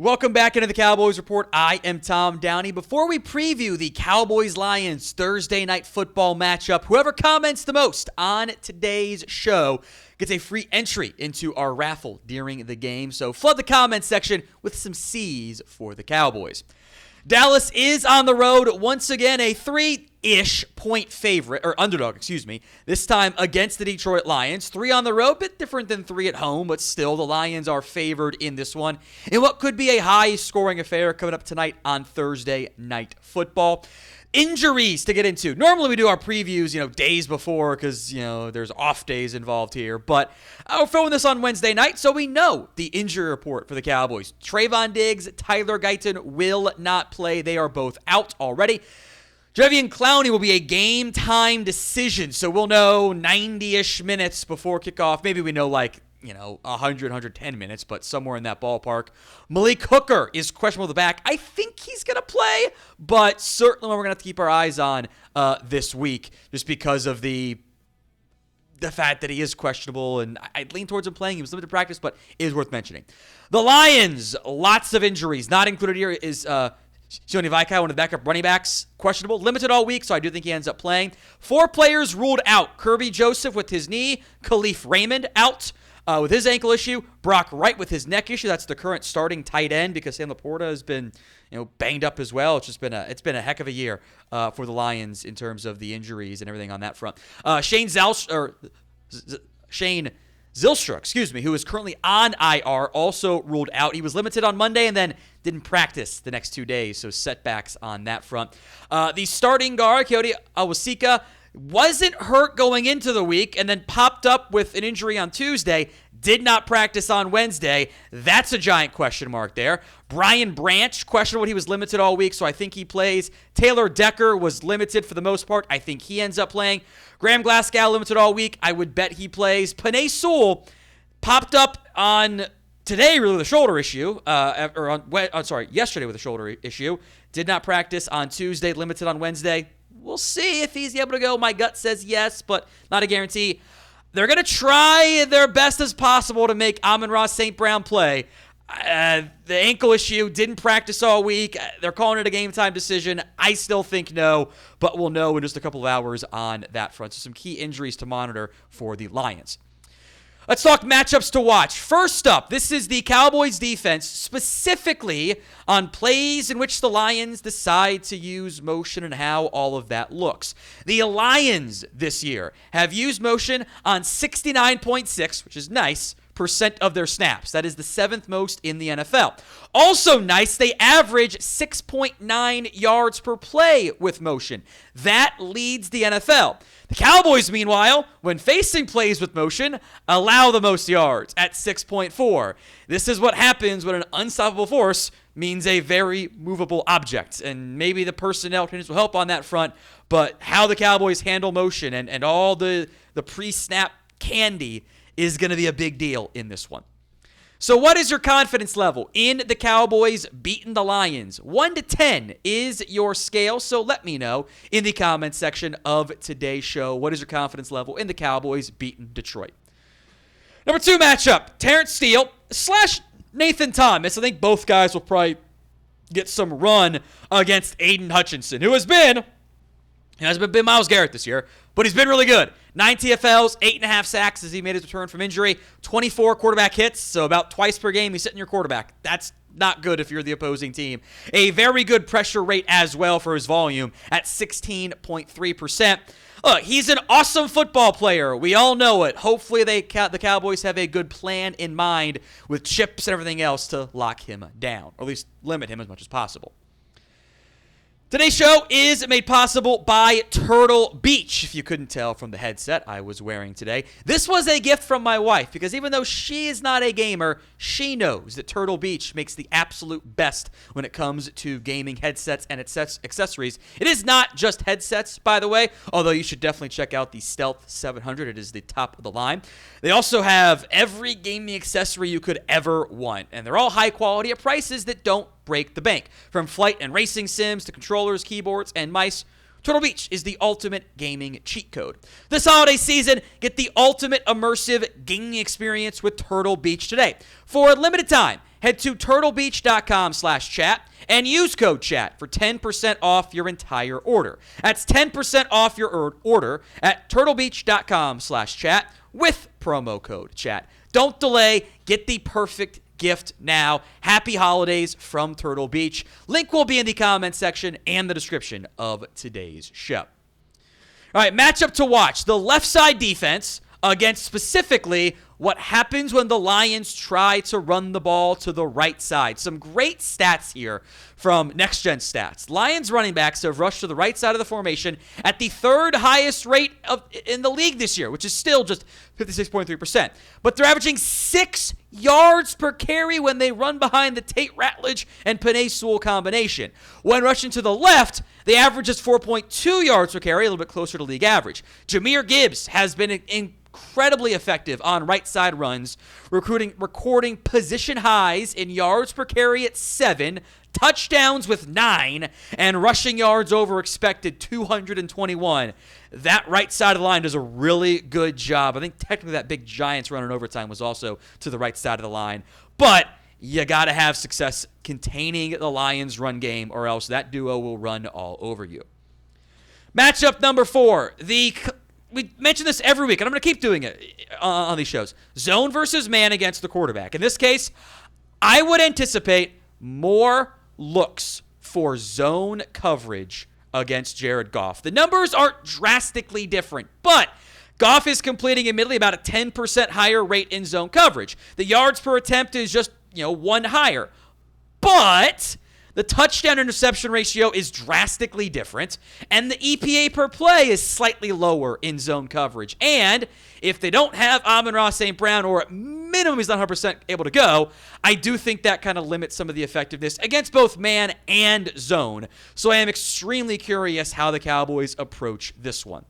Welcome back into the Cowboys Report. I am Tom Downey. Before we preview the Cowboys-Lions Thursday night football matchup, whoever comments the most on today's show gets a free entry into our raffle during the game. So flood the comments section with some C's for the Cowboys. Dallas is on the road once again, a 3-ish point favorite, or underdog, this time against the Detroit Lions. 3 on the road, bit different than 3 at home, but still the Lions are favored in this one in what could be a high-scoring affair coming up tonight on Thursday Night Football. Injuries to get into. Normally we do our previews, days before because, there's off days involved here. But we're filming this on Wednesday night, so we know the injury report for the Cowboys. Trayvon Diggs, Tyler Guyton will not play. They are both out already. Jadeveon Clowney will be a game-time decision, so we'll know 90-ish minutes before kickoff. Maybe we know 100, 110 minutes, but somewhere in that ballpark. Malik Hooker is questionable with the back. I think he's going to play, but certainly one we're going to have to keep our eyes on this week just because of the fact that he is questionable, and I'd lean towards him playing. He was limited practice, but it is worth mentioning. The Lions, lots of injuries. Not included here is Sione Vaikai, one of the backup running backs, questionable. Limited all week, so I do think he ends up playing. 4 players ruled out. Kirby Joseph with his knee. Khalif Raymond out with his ankle issue. Brock Wright with his neck issue. That's the current starting tight end because Sam Laporta has been banged up as well. It's been a heck of a year for the Lions in terms of the injuries and everything on that front. Shane Zylstra, who is currently on IR, also ruled out. He was limited on Monday and then didn't practice the next 2 days, so setbacks on that front. The starting guard, Keoti Awosika, wasn't hurt going into the week and then popped up with an injury on Tuesday, did not practice on Wednesday. That's a giant question mark there. Brian Branch, questionable. He was limited all week, so I think he plays. Taylor Decker was limited for the most part. I think he ends up playing. Graham Glasgow, limited all week. I would bet he plays. Penei Sewell popped up on today really with a shoulder issue, yesterday with a shoulder issue. Did not practice on Tuesday, limited on Wednesday. We'll see if he's able to go. My gut says yes, but not a guarantee. They're going to try their best as possible to make Amon-Ra St. Brown play. The ankle issue, didn't practice all week. They're calling it a game-time decision. I still think no, but we'll know in just a couple of hours on that front. So some key injuries to monitor for the Lions. Let's talk matchups to watch. First up, this is the Cowboys defense, specifically on plays in which the Lions decide to use motion and how all of that looks. The Lions this year have used motion on 69.6, which is nice, percent of their snaps. That is the 7th most in the NFL. Also nice, they average 6.9 yards per play with motion. That leads the NFL. The Cowboys, meanwhile, when facing plays with motion, allow the most yards at 6.4. This is what happens when an unstoppable force means a very movable object. And maybe the personnel changes will help on that front, but how the Cowboys handle motion and all the pre-snap candy is going to be a big deal in this one. So what is your confidence level in the Cowboys beating the Lions? 1 to 10 is your scale, so let me know in the comments section of today's show. What is your confidence level in the Cowboys beating Detroit? Number 2 matchup, Terence Steele / Nathan Thomas. I think both guys will probably get some run against Aiden Hutchinson, who has been Myles Garrett this year, but he's been really good. 9 TFLs, 8.5 sacks as he made his return from injury, 24 quarterback hits, so about twice per game he's sitting your quarterback. That's not good if you're the opposing team. A very good pressure rate as well for his volume at 16.3%. Look, he's an awesome football player. We all know it. Hopefully the Cowboys have a good plan in mind with chips and everything else to lock him down, or at least limit him as much as possible. Today's show is made possible by Turtle Beach, if you couldn't tell from the headset I was wearing today. This was a gift from my wife because even though she is not a gamer, she knows that Turtle Beach makes the absolute best when it comes to gaming headsets and accessories. It is not just headsets, by the way, although you should definitely check out the Stealth 700. It is the top of the line. They also have every gaming accessory you could ever want, and they're all high quality at prices that don't break the bank. From flight and racing sims to controllers, keyboards, and mice, Turtle Beach is the ultimate gaming cheat code. This holiday season, get the ultimate immersive gaming experience with Turtle Beach today. For a limited time, head to turtlebeach.com/chat and use code chat for 10% off your entire order. That's 10% off your order at turtlebeach.com/chat with promo code chat. Don't delay. Get the perfect gift now. Happy holidays from Turtle Beach. Link will be in the comment section and the description of today's show. All right, matchup to watch. The left side defense against specifically what happens when the Lions try to run the ball to the right side. Some great stats here from Next Gen Stats. Lions running backs have rushed to the right side of the formation at the third highest rate in the league this year, which is still just 56.3%. But they're averaging 6 yards per carry when they run behind the Tate Ratledge and Penei Sewell combination. When rushing to the left, they average just 4.2 yards per carry, a little bit closer to league average. Jahmyr Gibbs has been incredibly effective on right side runs, recording position highs in yards per carry at 7, touchdowns with 9, and rushing yards over expected 221. That right side of the line does a really good job. I think technically that big Giants run in overtime was also to the right side of the line. But you got to have success containing the Lions' run game, or else that duo will run all over you. Matchup number 4. We mention this every week, and I'm going to keep doing it on these shows. Zone versus man against the quarterback. In this case, I would anticipate more looks for zone coverage against Jared Goff. The numbers aren't drastically different, but Goff is completing admittedly about a 10% higher rate in zone coverage. The yards per attempt is just, 1 higher. But the touchdown-interception ratio is drastically different, and the EPA per play is slightly lower in zone coverage. And if they don't have Amon-Ra St. Brown, or at minimum he's not 100% able to go, I do think that kind of limits some of the effectiveness against both man and zone. So I am extremely curious how the Cowboys approach this one.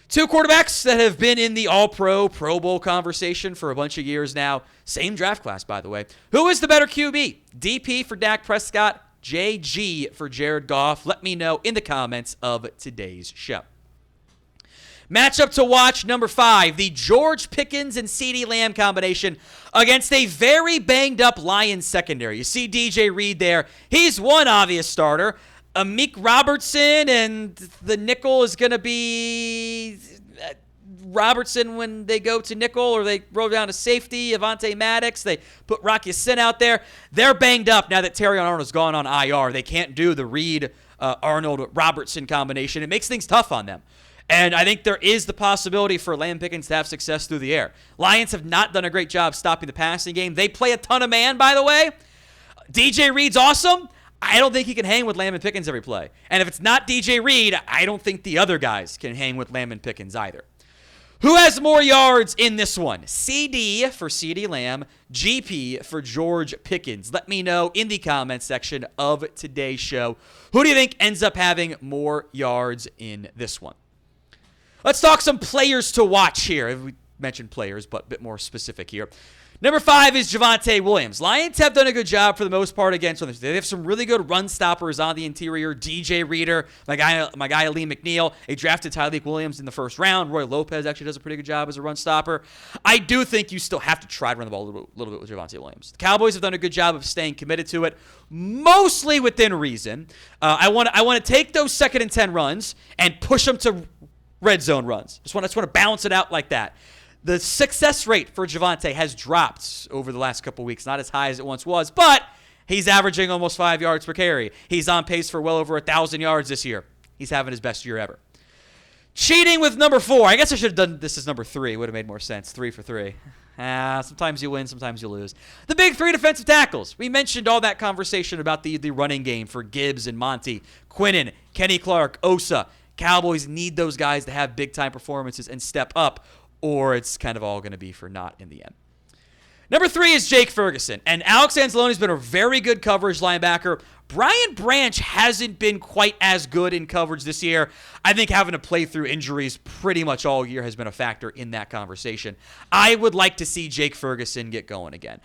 2 quarterbacks that have been in the All-Pro, Pro Bowl conversation for a bunch of years now. Same draft class, by the way. Who is the better QB? DP for Dak Prescott, JG for Jared Goff. Let me know in the comments of today's show. Matchup to watch, number 5, the George Pickens and CeeDee Lamb combination against a very banged-up Lions secondary. You see DJ Reed there. He's one obvious starter. Amik Robertson, and the nickel is going to be Robertson when they go to nickel, or they roll down to safety. Avonte Maddox, they put Rocky Sin out there. They're banged up now that Terry Arnold has gone on IR. They can't do the Reed-Arnold-Robertson combination. It makes things tough on them. And I think there is the possibility for Lamb Pickens to have success through the air. Lions have not done a great job stopping the passing game. They play a ton of man, by the way. DJ Reed's awesome. I don't think he can hang with Lamb and Pickens every play. And if it's not DJ Reed, I don't think the other guys can hang with Lamb and Pickens either. Who has more yards in this one? CD for CeeDee Lamb, GP for George Pickens. Let me know in the comments section of today's show. Who do you think ends up having more yards in this one? Let's talk some players to watch here. We mentioned players, but a bit more specific here. Number 5 is Javonte Williams. Lions have done a good job for the most part against others. They have some really good run stoppers on the interior. DJ Reader, my guy Ali McNeil. They drafted Tyleik Williams in the first round. Roy Lopez actually does a pretty good job as a run stopper. I do think you still have to try to run the ball a little bit with Javonte Williams. The Cowboys have done a good job of staying committed to it, mostly within reason. I want to take those 2nd and 10 runs and push them to red zone runs. Just want to balance it out like that. The success rate for Javonte has dropped over the last couple weeks. Not as high as it once was, but he's averaging almost 5 yards per carry. He's on pace for well over 1,000 yards this year. He's having his best year ever. Cheating with number 4. I guess I should have done this as number 3. Would have made more sense. 3 for 3. Sometimes you win, sometimes you lose. The big 3 defensive tackles. We mentioned all that conversation about the running game for Gibbs and Monty, Quinnen, Kenny Clark, Osa. Cowboys need those guys to have big-time performances and step up, or it's kind of all going to be for naught in the end. Number 3 is Jake Ferguson, and Alex Anzalone's been a very good coverage linebacker. Brian Branch hasn't been quite as good in coverage this year. I think having to play through injuries pretty much all year has been a factor in that conversation. I would like to see Jake Ferguson get going again.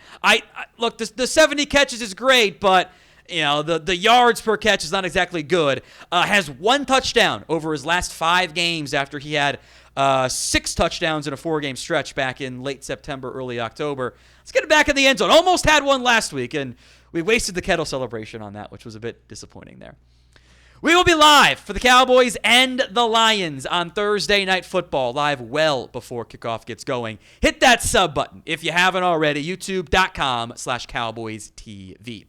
Look, the 70 catches is great, but the yards per catch is not exactly good. Has 1 touchdown over his last 5 games after he had 6 touchdowns in a 4-game stretch back in late September, early October. Let's get it back in the end zone. Almost had one last week, and we wasted the kettle celebration on that, which was a bit disappointing there. We will be live for the Cowboys and the Lions on Thursday Night Football, live well before kickoff gets going. Hit that sub button if you haven't already, youtube.com/CowboysTV.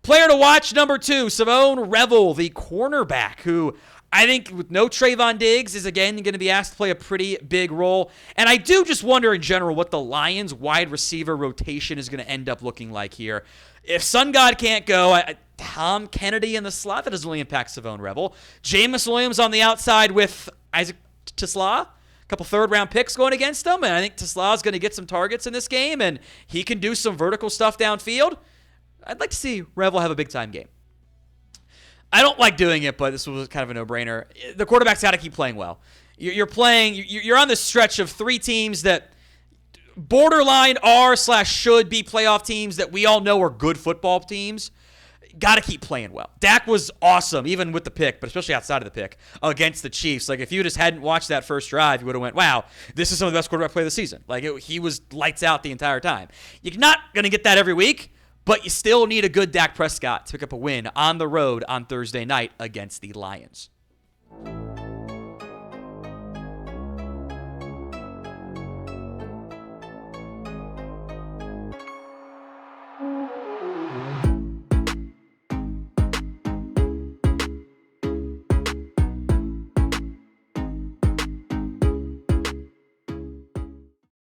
Player to watch number 2, Savone Revel, the cornerback, who I think with no Trayvon Diggs is again going to be asked to play a pretty big role. And I do just wonder in general what the Lions wide receiver rotation is going to end up looking like here. If Sun God can't go, Tom Kennedy in the slot, that doesn't really impact Savone Revel. Jameis Williams on the outside with Isaac Tisla. A couple third-round picks going against him, and I think Tisla is going to get some targets in this game, and he can do some vertical stuff downfield. I'd like to see Revel have a big-time game. I don't like doing it, but this was kind of a no-brainer. The quarterback's got to keep playing well. You're on this stretch of 3 teams that borderline are/should be playoff teams that we all know are good football teams. Got to keep playing well. Dak was awesome, even with the pick, but especially outside of the pick, against the Chiefs. Like, if you just hadn't watched that first drive, you would have went, wow, this is some of the best quarterback play of the season. Like, he was lights out the entire time. You're not going to get that every week, but you still need a good Dak Prescott to pick up a win on the road on Thursday night against the Lions.